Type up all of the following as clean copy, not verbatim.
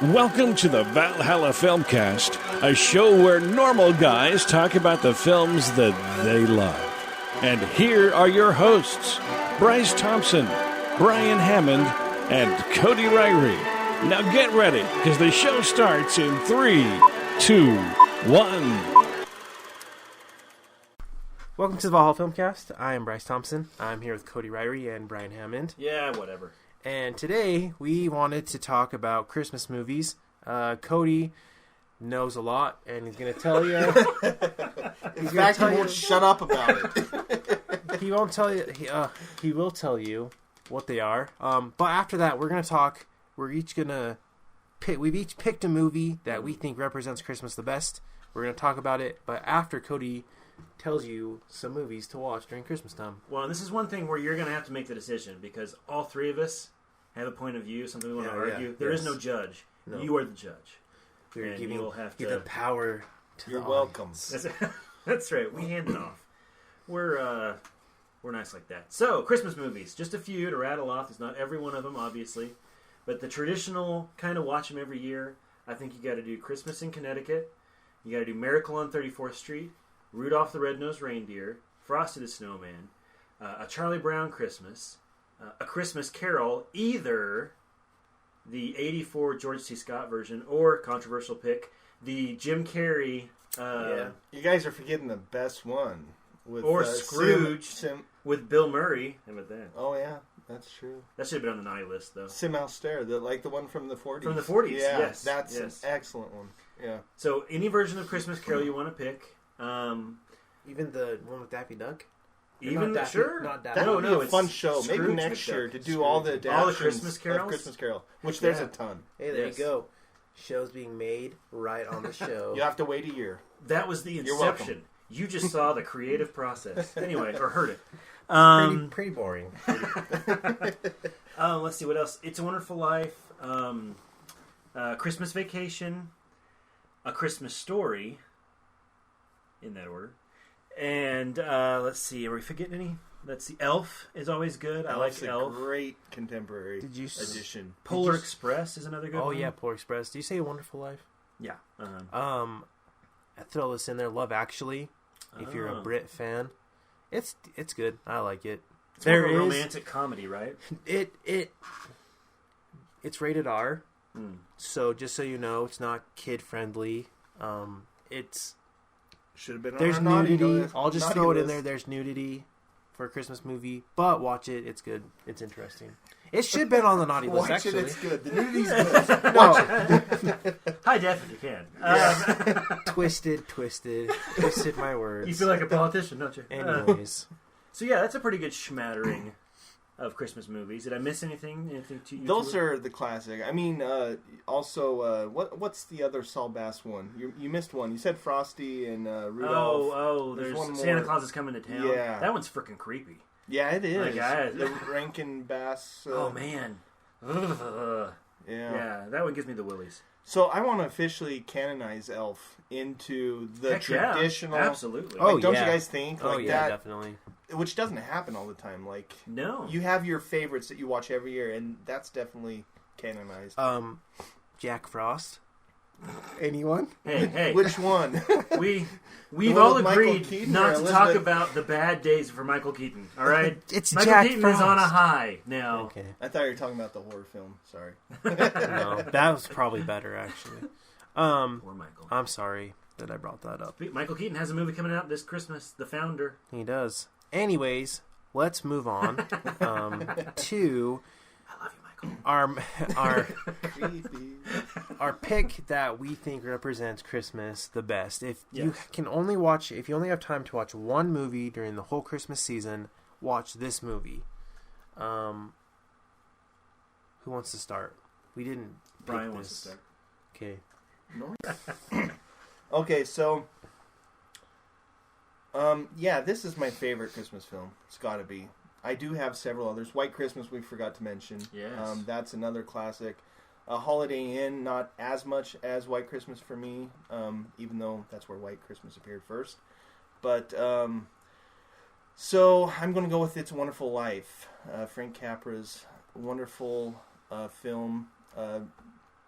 Welcome to the Valhalla Filmcast, a show where normal guys talk about the films that they love. And here are your hosts, Bryce Thompson, Brian Hammond, and Cody Ryrie. Now get ready, because the show starts in 3, 2, 1. Welcome to the Valhalla Filmcast. I am Bryce Thompson. I'm here with Cody Ryrie and Brian Hammond. Yeah, whatever. And today we wanted to talk about Christmas movies. Cody knows a lot, and he's going to tell you. In fact, he won't shut up about it. He won't tell you. He will tell you what they are. But after that, we're going to talk. We're each going to pick. We've each picked a movie that we think represents Christmas the best. We're going to talk about it. But after Cody tells you some movies to watch during Christmas time. Well, this is one thing where you're going to have to make the decision because all three of us have a point of view, something we want to argue. Yeah, there is no judge. No. You are the judge. We're giving you will have to the power to You're the welcome. That's right. We hand it off. We're nice like that. So, Christmas movies. Just a few to rattle off. There's not every one of them, obviously. But the traditional kind of watch them every year. I think you got to do Christmas in Connecticut. You got to do Miracle on 34th Street. Rudolph the Red-Nosed Reindeer, Frosty the Snowman, A Charlie Brown Christmas, A Christmas Carol, either the 84 George C. Scott version or, controversial pick, the Jim Carrey... You guys are forgetting the best one. With, or Scrooge with Bill Murray. How about that? Oh, yeah, that's true. That should have been on the naughty list, though. Sim Alster, the one from the 40s. From the 40s, yeah, yes. That's an excellent one. Yeah. So, any version of Christmas Carol you want to pick... even the one with Daffy Duck? Even Daffy, sure? Not Daffy. That would be a fun show. Scrooge Maybe next year to do all the Christmas carols? Christmas Carol, which there's a ton. Hey, there you go. Shows being made right on the show. You have to wait a year. That was the inception. You just saw the creative process. Anyway, or heard it. Pretty boring. Let's see, what else? It's a Wonderful Life. Christmas Vacation. A Christmas Story. In that order. And let's see, are we forgetting any? Let's see, Elf is always good. I like Elf. Great contemporary edition. Polar Express is another good one. Oh yeah, Polar Express. Do you say A Wonderful Life? Yeah. I throw this in there. Love Actually. If you're a Brit fan, it's good. I like it. It's more of a romantic comedy, right? It's rated R. So just so you know, it's not kid friendly. It's should have been. There's nudity. I'll just throw it in there. There's nudity for a Christmas movie, but watch it. It's good. It's interesting. It should have been on the naughty list. Watch actually, it's good. The nudity's good. No. High def if you can. Twisted my words. You feel like a politician, don't you? Anyways, so yeah, that's a pretty good schmattering of Christmas movies. Did I miss anything? Those are the classic. I mean, also, what's the other Saul Bass one? You missed one. You said Frosty and Rudolph. There's Santa Claus is Coming to Town. Yeah. That one's freaking creepy. Yeah, it is. Like, the Rankin Bass. Oh, man. Yeah, that one gives me the willies. So I want to officially canonize Elf into the traditional. Yeah, absolutely. Don't you guys think? That, definitely. Which doesn't happen all the time. Like, no, you have your favorites that you watch every year, and that's definitely canonized. Jack Frost. Anyone? Hey, which one? We've all agreed not to talk about the bad days for Michael Keaton. All right, it's Michael Jack Keaton Frost. is on a high now. Okay. I thought you were talking about the horror film. Sorry. No, that was probably better actually. Poor Michael. I'm sorry that I brought that up. Michael Keaton has a movie coming out this Christmas. The Founder. He does. Anyways, let's move on to I love you, Michael. our pick that we think represents Christmas the best. If you only have time to watch one movie during the whole Christmas season, watch this movie. Who wants to start? We didn't. Brian wants to start. Okay. Okay, so this is my favorite Christmas film. It's got to be. I do have several others. White Christmas we forgot to mention. Yes. That's another classic. Holiday Inn, not as much as White Christmas for me, even though that's where White Christmas appeared first. But, so I'm going to go with It's a Wonderful Life. Frank Capra's wonderful film.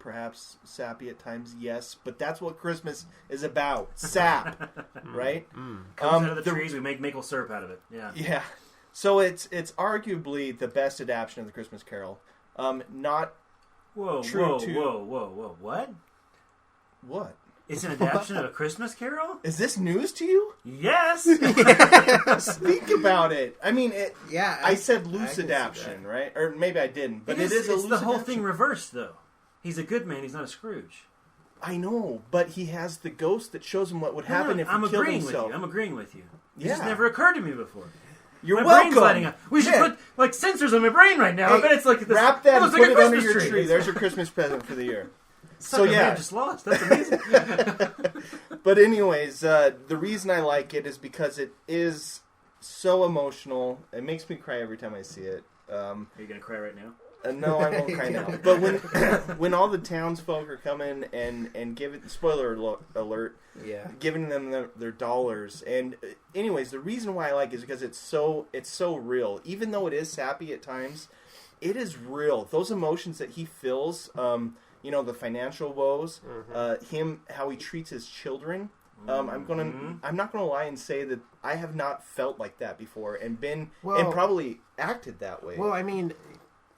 perhaps sappy at times, yes, but that's what Christmas is about. Sap, right? Comes out of the trees, we make maple syrup out of it. Yeah. Yeah. So it's arguably the best adaptation of the Christmas Carol. Not Whoa, true whoa, to... whoa. What? What? It's an adaptation of A Christmas Carol? Is this news to you? Yes! Think about it. I mean, I said loose adaptation, right? Or maybe I didn't, but it is a loose It's the whole adaptation. thing reversed, though. He's a good man, he's not a Scrooge. I know, but he has the ghost that shows him what would happen if he killed himself. I'm agreeing with you. This Yeah. has never occurred to me before. You're my welcome. brain's lighting up. We should put like sensors on my brain right now. Hey, I bet it's like this. Wrap that and looks put like a it under Christmas your tree. There's your Christmas present for the year. So man just lost. That's amazing. But anyways, the reason I like it is because it is so emotional. It makes me cry every time I see it. Are you gonna cry right now? No, I won't cry now. But when all the townsfolk are coming and giving, spoiler alert, giving them their dollars. And anyways, the reason why I like it is because it's so real. Even though it is sappy at times, it is real. Those emotions that he feels, the financial woes, how he treats his children. I'm not gonna lie and say that I have not felt like that before and and probably acted that way. Well, I mean,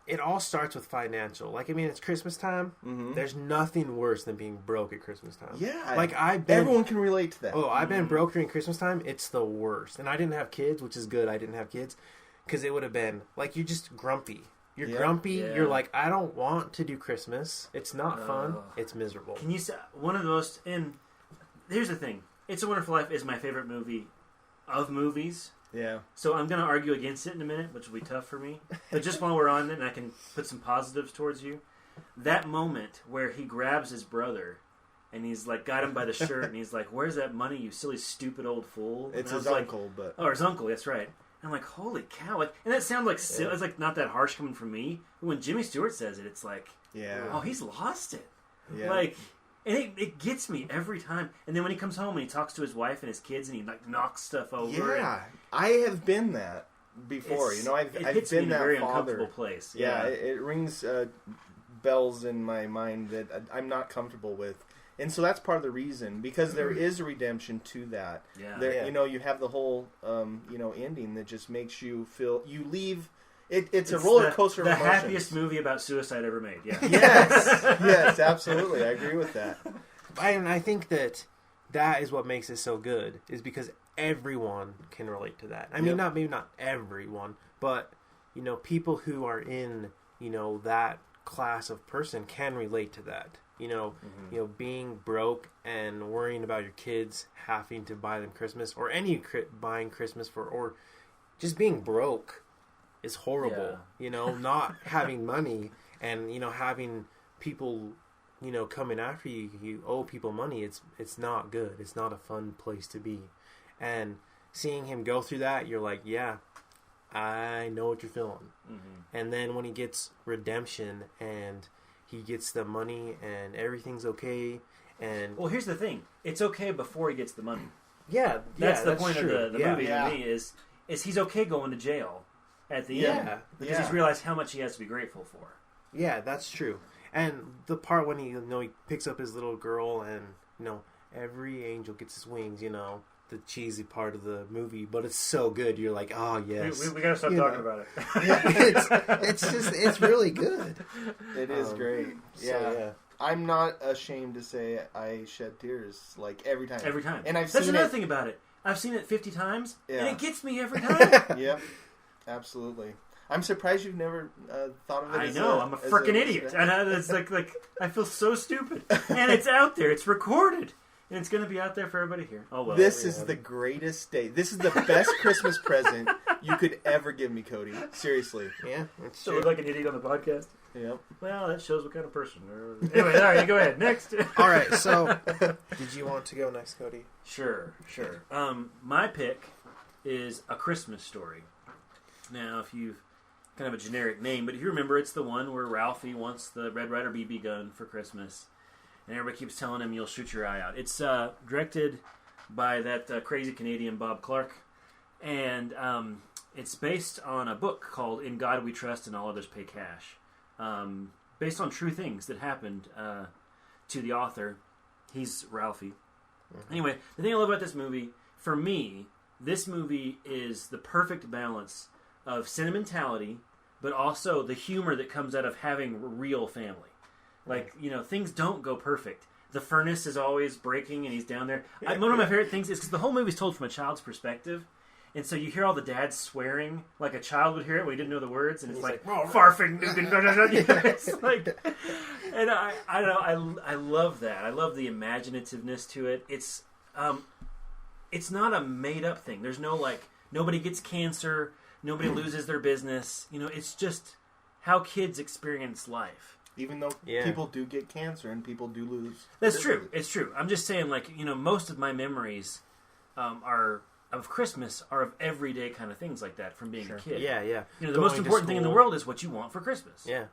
it all starts with financial. Like, I mean, it's Christmas time. Mm-hmm. There's nothing worse than being broke at Christmas time. Yeah. Like, everyone can relate to that. Oh, I've been broke during Christmas time. It's the worst. And I didn't have kids, which is good. I didn't have kids. Because it would have been, like, you're just grumpy. You're grumpy. Yeah. You're like, I don't want to do Christmas. It's not fun. It's miserable. Can you say, one of the most... And here's the thing. It's a Wonderful Life is my favorite movie of movies. Yeah. So I'm going to argue against it in a minute, which will be tough for me. But just while we're on it, and I can put some positives towards you, that moment where he grabs his brother and he's like got him by the shirt and he's like, "Where's that money, you silly, stupid old fool?" It's his uncle, but his uncle. That's right. And I'm like, "Holy cow!" Like, and that sounds like it's like not that harsh coming from me. But when Jimmy Stewart says it, it's like, "Oh, he's lost it." Yeah. Like. And it gets me every time. And then when he comes home and he talks to his wife and his kids and he like knocks stuff over. Yeah, I have been that before. I've been that in a very father. uncomfortable place. Yeah, it rings bells in my mind that I'm not comfortable with. And so that's part of the reason, because there is a redemption to that. Yeah. You have the whole ending that just makes you feel you leave. It's a roller coaster of emotions. The happiest movie about suicide ever made. Yeah. Yes, absolutely. I agree with that. I think that is what makes it so good, is because everyone can relate to that. I mean, maybe not everyone, but people who are in that class of person can relate to that. Being broke and worrying about your kids having to buy them Christmas, or buying Christmas or just being broke. Is horrible, not having money and having people coming after you. You owe people money. It's not good. It's not a fun place to be. And seeing him go through that, you're like, yeah, I know what you're feeling. Mm-hmm. And then when he gets redemption and he gets the money and everything's okay. And well, here's the thing: it's okay before he gets the money. Yeah, that's the point true. of the movie to me is he's okay going to jail. At the end, because he's realized how much he has to be grateful for. Yeah, that's true. And the part when he picks up his little girl and every angel gets his wings. The cheesy part of the movie, but it's so good. You're like, oh yes, we gotta stop talking about it. It's really good. It is great. Yeah. I'm not ashamed to say I shed tears like every time. Every time, and that's another thing about it. I've seen it 50 times, and it gets me every time. Yep. Absolutely. I'm surprised you've never thought of it. I know. I'm a freaking idiot, and it's like I feel so stupid. And it's out there. It's recorded, and it's going to be out there for everybody here. Oh well. This is the greatest day. This is the best Christmas present you could ever give me, Cody. Seriously. Yeah. So look like an idiot on the podcast. Yep. Well, that shows what kind of person. Anyway, all right, you go ahead. Next. All right. So, did you want to go next, Cody? Sure. My pick is A Christmas Story. Now, if you've kind of a generic name, but if you remember, it's the one where Ralphie wants the Red Ryder BB gun for Christmas, and everybody keeps telling him you'll shoot your eye out. It's directed by that crazy Canadian Bob Clark, and it's based on a book called In God We Trust and All Others Pay Cash, based on true things that happened to the author. He's Ralphie. Mm-hmm. Anyway, the thing I love about this movie, for me, this movie is the perfect balance of sentimentality, but also the humor that comes out of having a real family. Like, things don't go perfect. The furnace is always breaking, and he's down there. One of my favorite things is because the whole movie's told from a child's perspective, and so you hear all the dads swearing like a child would hear it when he didn't know the words, and it's like farfing. It's like, and I don't know. I love that. I love the imaginativeness to it. It's not a made up thing. There's no nobody gets cancer, nobody loses their business. It's just how kids experience life. Even though people do get cancer and people do lose. That's true. It's true. I'm just saying, most of my memories of Christmas are of everyday kind of things like that from being a kid. Yeah. The most important thing in the world is what you want for Christmas. Yeah.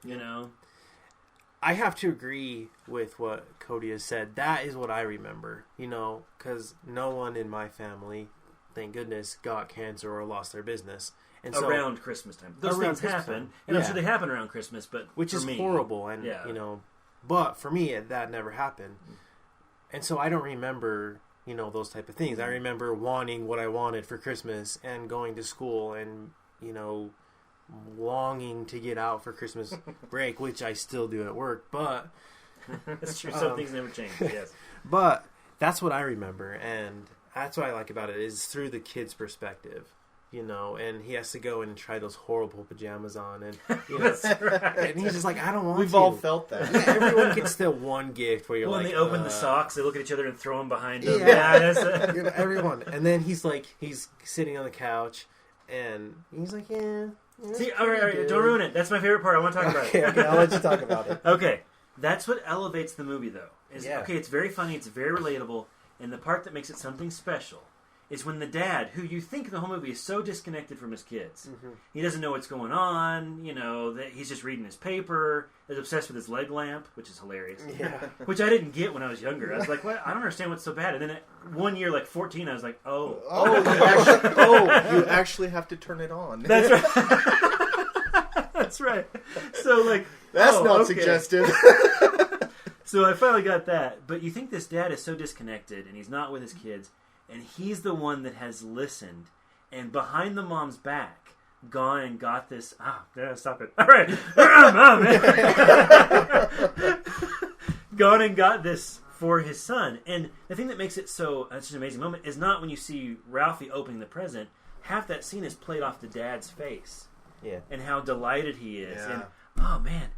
I have to agree with what Cody has said. That is what I remember, because no one in my family, thank goodness, got cancer or lost their business. And so, around Christmas time. Those things happen, and I'm sure they happen around Christmas, but which is horrible, and but for me, that never happened. And so I don't remember, those type of things. I remember wanting what I wanted for Christmas and going to school and, longing to get out for Christmas break, which I still do at work, but... That's true. Some things never change, yes. But that's what I remember, and that's what I like about it, is through the kid's perspective. And he has to go and try those horrible pajamas on, and that's right. And he's just like, I don't want We've all felt that. Yeah, everyone gets the one gift where you're when they open the socks, they look at each other and throw them behind them. Yeah, everyone. And then he's sitting on the couch, and he's like, See, all right, don't ruin it. That's my favorite part. I want to talk about it. Okay, I'll let you talk about it. Okay, that's what elevates the movie, though. Okay, it's very funny, it's very relatable, and the part that makes it something special is when the dad, who you think the whole movie is so disconnected from his kids, he doesn't know what's going on, that he's just reading his paper, is obsessed with his leg lamp, which is hilarious. Yeah. Which I didn't get when I was younger. I was like, what? I don't understand what's so bad. And then one year, 14, I was like, you actually have to turn it on. That's right. That's right. So, that's not suggestive. So I finally got that. But you think this dad is so disconnected, and he's not with his kids, and he's the one that has listened, and behind the mom's back, gone and got this. Stop it! All right, gone and got this for his son. And the thing that makes it so such an amazing moment is not when you see Ralphie opening the present. Half that scene is played off the dad's face, and how delighted he is. Yeah. And oh man,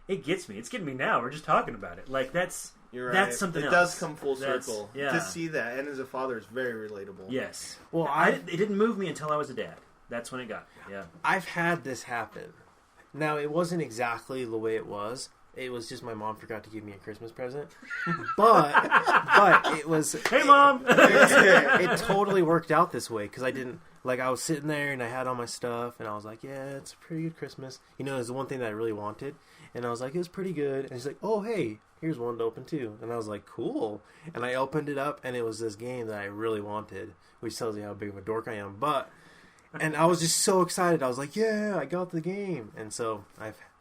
it gets me. It's getting me now. We're just talking about it. That's. You're right. That's something else. It does come full circle. Yeah. To see that, and as a father, it's very relatable. Yes. Well, it didn't move me until I was a dad. That's when it got me. Yeah. I've had this happen. Now, it wasn't exactly the way it was. It was just my mom forgot to give me a Christmas present. But it was... Hey, Mom! It totally worked out this way, because I didn't... I was sitting there, and I had all my stuff, and I was like, yeah, it's a pretty good Christmas. It was the one thing that I really wanted. And I was like, it was pretty good. And she's like, oh, hey, here's one to open too. And I was like, cool. And I opened it up, and it was this game that I really wanted, which tells you how big of a dork I am. And I was just so excited. I was like, yeah, I got the game. And so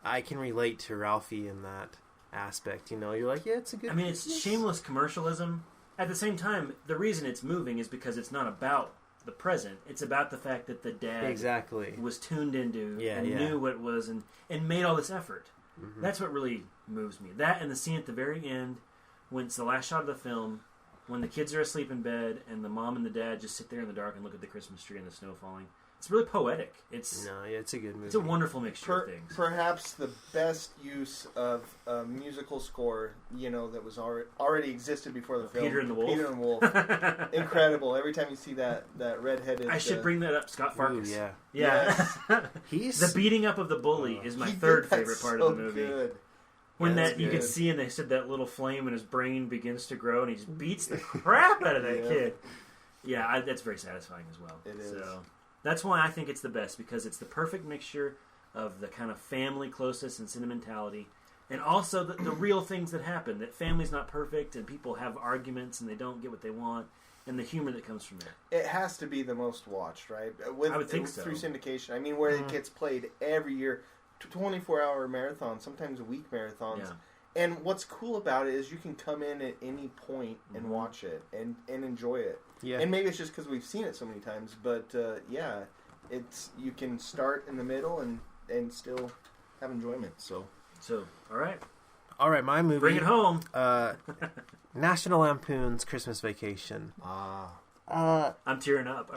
I can relate to Ralphie in that aspect. You're like, yeah, it's a good Christmas. It's shameless commercialism. At the same time, the reason it's moving is because it's not about the present. It's about the fact that the dad was tuned into and knew what it was and made all this effort. Mm-hmm. That's what really moves me. That and the scene at the very end, when it's the last shot of the film, when the kids are asleep in bed and the mom and the dad just sit there in the dark and look at the Christmas tree and the snow falling. It's really poetic. It's a good movie. It's a wonderful mixture of things. Perhaps the best use of a musical score, that was already existed before the film. Peter and the Wolf. Peter and the Wolf. Incredible. Every time you see that redheaded... I should bring that up. Scott Farkas. Ooh, yeah. Yeah. Yes. The beating up of the bully is my third favorite part of the movie. Good. When you could see, and they said that little flame in his brain begins to grow, and he just beats the crap out of that kid. Yeah, that's very satisfying as well. It is. So that's why I think it's the best, because it's the perfect mixture of the kind of family closeness and sentimentality, and also the real things that happen. That family's not perfect, and people have arguments, and they don't get what they want, and the humor that comes from that. It has to be the most watched, right? I would think so. Through syndication. Where it gets played every year. 24-hour marathons, sometimes week marathons. Yeah. And what's cool about it is you can come in at any point and watch it and enjoy it. Yeah. And maybe it's just because we've seen it so many times, but you can start in the middle and still have enjoyment. So all right. All right, my movie. Bring it home. National Lampoon's Christmas Vacation. I'm tearing up.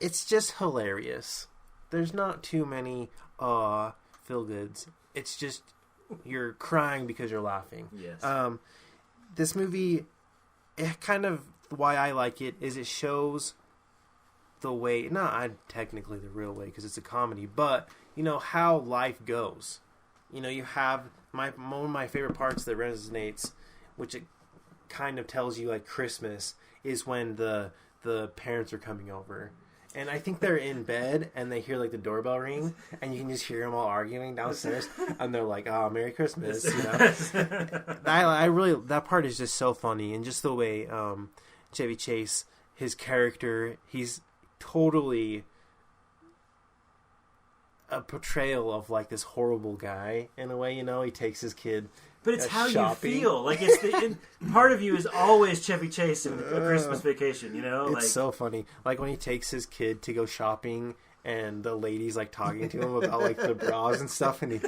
It's just hilarious. There's not too many feel-goods. It's just you're crying because you're laughing. Yes. This movie, kind of why I like it is it shows the way, not technically the real way because it's a comedy, but how life goes. You have one of my favorite parts that resonates, which it kind of tells you like Christmas, is when the parents are coming over. And I think they're in bed and they hear like the doorbell ring and you can just hear them all arguing downstairs and they're like, "Oh, Merry Christmas." I really, that part is just so funny, and just the way Chevy Chase, his character, he's totally a portrayal of like this horrible guy in a way. He takes his kid. But it's how shopping. you feel. Like part of you is always Chevy Chase in A Christmas Vacation. It's so funny. Like when he takes his kid to go shopping, and the lady's like talking to him about like the bras and stuff, and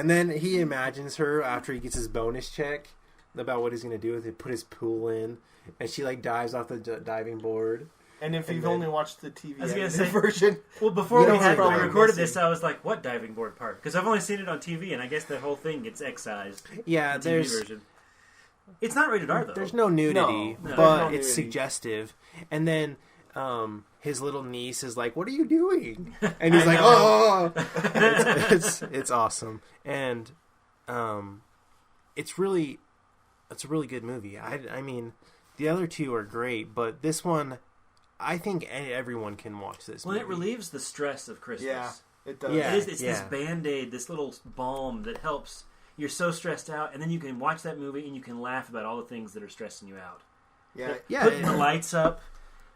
then he imagines her after he gets his bonus check about what he's gonna do with it. Put his pool in, and she like dives off the diving board. And if you've only watched the TV version, well, before we recorded this, I was like, "What diving board part?" Because I've only seen it on TV, and I guess the whole thing gets excised. Yeah, the TV version. It's not rated R though. There's no nudity, No, but it's suggestive. And then his little niece is like, "What are you doing?" And he's like, "Oh!" It's awesome, and it's a really good movie. I mean, the other two are great, but this one, I think everyone can watch this movie. Well, it relieves the stress of Christmas. Yeah, it does. Yeah, it's this Band-Aid, this little balm that helps. You're so stressed out, and then you can watch that movie and you can laugh about all the things that are stressing you out. Yeah, Putting the lights up,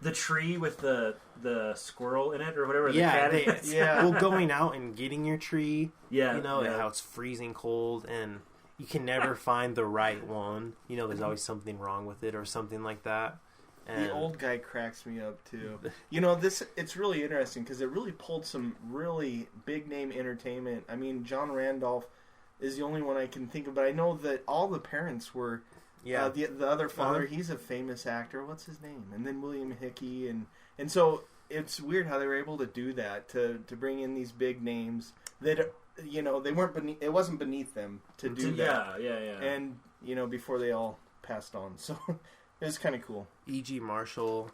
the tree with the squirrel in it or whatever. The cat is. Well, going out and getting your tree. Yeah, how it's freezing cold and you can never find the right one. There's always something wrong with it or something like that. And the old guy cracks me up too. It's really interesting because it really pulled some really big name entertainment. I mean, John Randolph is the only one I can think of, but I know that all the parents were. Yeah, the other father, he's a famous actor. What's his name? And then William Hickey, and so it's weird how they were able to do that to bring in these big names that they weren't beneath. It wasn't beneath them to do that. Yeah. And before they all passed on, so. It was kind of cool. E.G. Marshall,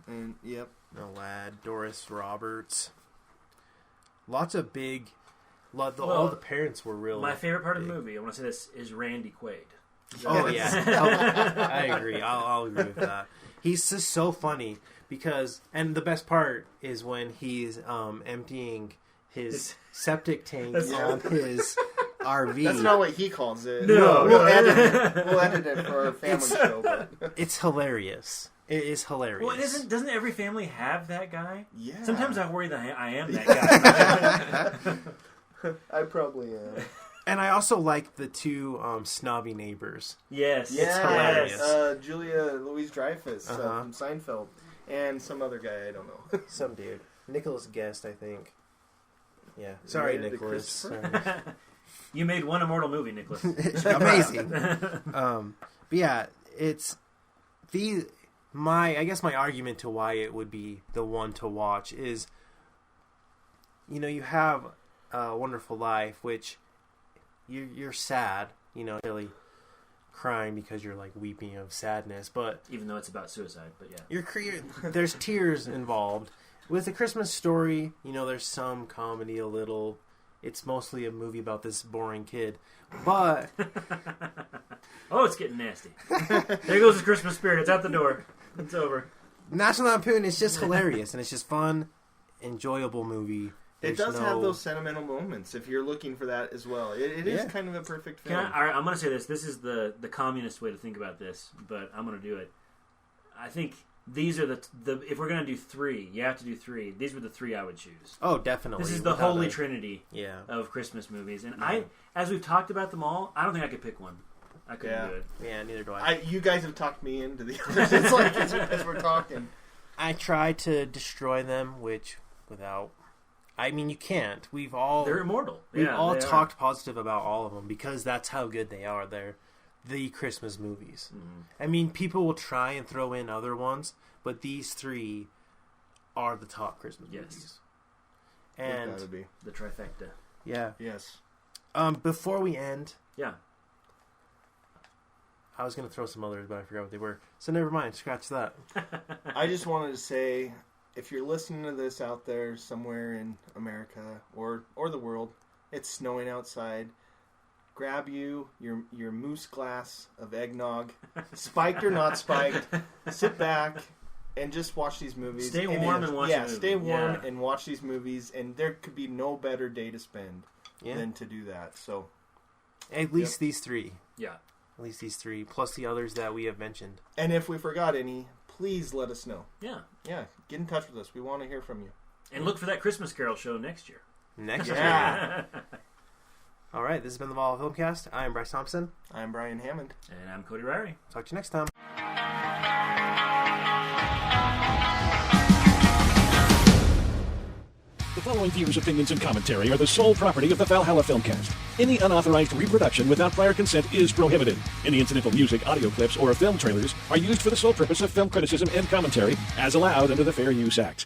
and yep, the lad, Doris Roberts. Lots of big. All the parents were real. My favorite part of the movie, I want to say this, is Randy Quaid. Oh yeah, I agree. I'll agree with that. He's just so funny because, and the best part is when he's emptying his septic tank on his RV. That's not what he calls it. No. We'll edit it for our family show. But. It's hilarious. It is hilarious. Well, doesn't every family have that guy? Yeah. Sometimes I worry that I am that guy. I probably am. And I also like the two snobby neighbors. Yes. It's hilarious. Julia Louis-Dreyfus from Seinfeld. And some other guy, I don't know. Some dude. Nicholas Guest, I think. Yeah. Sorry, Nicholas. You made one immortal movie, Nicholas. Amazing. But yeah, it's I guess my argument to why it would be the one to watch is, you have A Wonderful Life, which you're sad, really crying because you're like weeping of sadness, but even though it's about suicide, but yeah, there's tears involved. With A Christmas Story, there's some comedy a little. It's mostly a movie about this boring kid, but oh, it's getting nasty. There goes the Christmas spirit. It's out the door. It's over. National Lampoon is just hilarious, and it's just fun, enjoyable movie. It does have those sentimental moments if you're looking for that as well. It is kind of a perfect film. All right, I'm going to say this. This is the communist way to think about this, but I'm going to do it. I think these are the if we're gonna do three, you have to do three. These were the three I would choose. Oh, definitely. This is the holy trinity Yeah. of Christmas movies, and as we've talked about them all, I don't think I could pick one. I couldn't do it. Yeah, neither do I. You guys have talked me into the others. It's like as we're talking. I try to destroy them, which without. I mean, you can't. They're immortal. We've all talked positive about all of them because that's how good they are. They're the Christmas movies. Mm-hmm. I mean, people will try and throw in other ones, but these three are the top Christmas movies. And Gotta be the trifecta. Yeah. Yes. Before we end, yeah, I was going to throw some others, but I forgot what they were. So never mind. Scratch that. I just wanted to say, if you're listening to this out there somewhere in America or the world, it's snowing outside. Grab your moose glass of eggnog, spiked or not spiked. Sit back and just watch these movies. Stay warm and watch. Yeah, stay warm and watch these movies. And there could be no better day to spend than to do that. So, at least these three. Yeah. At least these three, plus the others that we have mentioned. And if we forgot any, please let us know. Yeah. Yeah, get in touch with us. We want to hear from you. And look for that Christmas Carol show next year. Next year. Yeah. All right, this has been the Vol Filmcast. I'm Bryce Thompson. I'm Brian Hammond. And I'm Cody Ryrie. Talk to you next time. The following viewers' opinions and commentary are the sole property of the Valhalla Filmcast. Any unauthorized reproduction without prior consent is prohibited. Any incidental music, audio clips, or film trailers are used for the sole purpose of film criticism and commentary as allowed under the Fair Use Act.